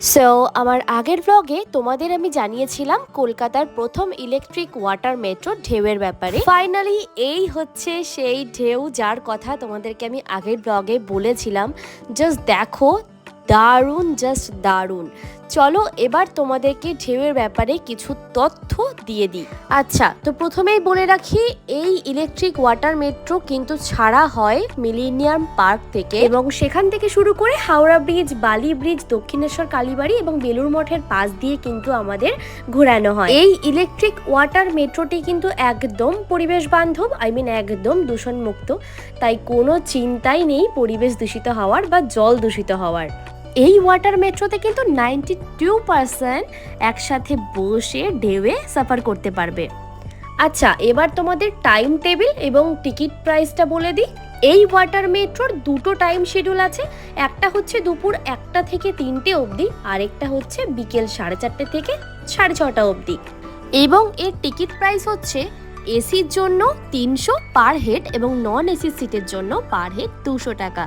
So আমার আগের ব্লগে তোমাদের আমি জানিয়েছিলাম কলকাতার প্রথম ইলেকট্রিক ওয়াটার মেট্রো ঢেউয়ের ব্যাপারে। ফাইনালি এই হচ্ছে সেই ঢেউ যার কথা তোমাদেরকে আমি আগের ব্লগে বলেছিলাম। জাস্ট দেখো, দারুণ, জাস্ট দারুণ। চলো এবার তোমাদেরকে ঢেউয়ের ব্যাপারে কিছু তথ্য দিয়ে দিই। আচ্ছা, তো প্রথমেই বলে রাখি, এই ইলেকট্রিক ওয়াটার মেট্রো কিন্তু ছাড়া হয় মিলেনিয়াম পার্ক থেকে, এবং সেখান থেকে শুরু করে হাওড়া ব্রিজ, বালি ব্রিজ, দক্ষিণেশ্বর কালীবাড়ি এবং বেলুড় মঠের পাশ দিয়ে কিন্তু আমাদের ঘোরানো হয়। এই ইলেকট্রিক ওয়াটার মেট্রোটি কিন্তু একদম পরিবেশ বান্ধব, একদম দূষণ মুক্ত, তাই কোনো চিন্তাই নেই পরিবেশ দূষিত হওয়ার বা জল দূষিত হওয়ার। এই ওয়াটার মেট্রোতে কিন্তু 92% একসাথে বসে ঢেউয়ে সাফার করতে পারবে। আচ্ছা, এবার তোমাদের টাইম টেবিল এবং টিকিট প্রাইসটা বলে দিই। এই ওয়াটার মেট্রোর দুটো টাইম শিডিউল আছে। একটা হচ্ছে দুপুর 1টা থেকে 3টে অবধি, আরেকটা হচ্ছে বিকেল 4:30 থেকে 6:30 অবধি। এবং এর টিকিট প্রাইস হচ্ছে এসির জন্য 300 পার হেড এবং নন এসি সিটের জন্য পার হেড 200 টাকা।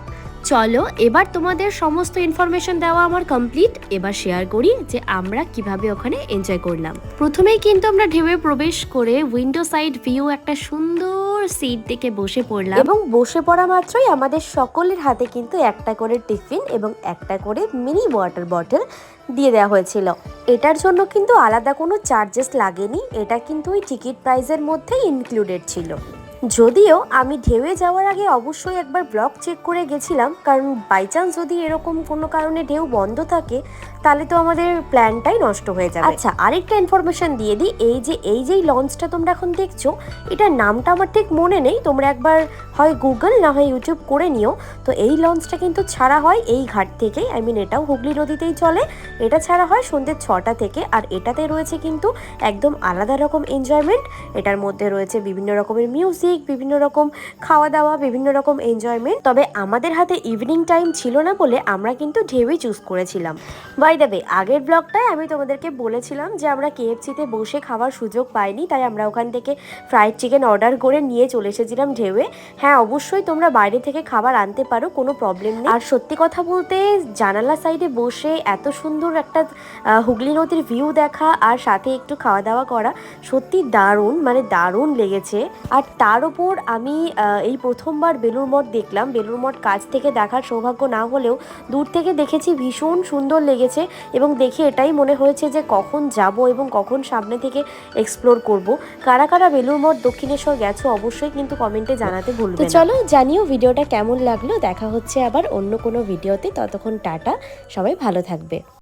চলো এবার তোমাদের সমস্ত ইনফরমেশন দেওয়া আমার কমপ্লিট। এবার শেয়ার করি যে আমরা কিভাবে ওখানে এনজয় করলাম। প্রথমেই কিন্তু আমরা ঢেউয়ে প্রবেশ করে উইন্ডো সাইড ভিউ একটা সুন্দর সিট দেখে বসে পড়লাম, এবং বসে পড়া মাত্রই আমাদের সকলের হাতে কিন্তু একটা করে টিফিন এবং একটা করে মিনি ওয়াটার বটল দিয়ে দেওয়া হয়েছিল। এটার জন্য কিন্তু আলাদা কোনো চার্জেস লাগেনি, এটা কিন্তু ওই টিকিট প্রাইসের মধ্যেই ইনক্লুডেড ছিল। যদিও আমি ঢেউয়ে যাওয়ার আগে অবশ্যই একবার ব্লগ চেক করে গেছিলাম, কারণ বাই চান্স যদি এরকম কোনো কারণে ঢেউ বন্ধ থাকে তাহলে তো আমাদের প্ল্যানটাই নষ্ট হয়ে যাবে। আচ্ছা, আরেকটা ইনফরমেশন দিয়ে দিই, এই যে লঞ্চটা তোমরা এখন দেখছো, এটার নামটা আমার ঠিক মনে নেই, তোমরা একবার হয় গুগল না হয় ইউটিউব করে নিও। তো এই লঞ্চটা কিন্তু ছাড়া হয় এই ঘাট থেকেই, এটাও হুগলি নদীতেই চলে। এটা ছাড়া হয় সন্ধ্যে 6টা থেকে, আর এটাতে রয়েছে কিন্তু একদম আলাদা রকম এনজয়মেন্ট। এটার মধ্যে রয়েছে বিভিন্ন রকমের মিউজিক, বিভিন্ন রকম খাওয়া দাওয়া, বিভিন্ন রকম এনজয়মেন্ট। তবে আমাদের হাতে ইভিনিং টাইম ছিল না বলে আমরা কিন্তু ঢেউই চুজ করেছিলাম। বাই দ্য ওয়ে, আগের ব্লগটায় আমি তোমাদেরকে বলেছিলাম যে আমরা কেএফসিতে বসে খাওয়ার সুযোগ পাইনি, তাই আমরা ওখান থেকে ফ্রাইড চিকেন অর্ডার করে নিয়ে চলে এসেছিলাম ঢেউয়ে। হ্যাঁ, অবশ্যই তোমরা বাইরে থেকে খাবার আনতে পারো, কোনো প্রবলেম নেই। আর সত্যি কথা বলতে, জানালা সাইডে বসে এত সুন্দর একটা হুগলি নদীর ভিউ দেখা আর সাথে একটু খাওয়া দাওয়া করা সত্যি দারুণ, দারুণ লেগেছে। আর তার ওপর আমি এই প্রথমবার বেলুড় মঠ দেখলাম। বেলুড় মঠ কাছ থেকে দেখার সৌভাগ্য না হলেও দূর থেকে দেখেছি, ভীষণ সুন্দর লেগেছে, এবং দেখে এটাই মনে হয়েছে যে কখন যাব এবং কখন সামনে থেকে এক্সপ্লোর করব। কারা কারা বেলুড় মঠ, দক্ষিণেশ্বর গেছো অবশ্যই কিন্তু কমেন্টে জানাতে ভুলবে না। চলো জানিও ভিডিওটা কেমন লাগলো। দেখা হচ্ছে আবার অন্য কোনো ভিডিওতে, ততক্ষণ টাটা, সবাই ভালো থাকবে।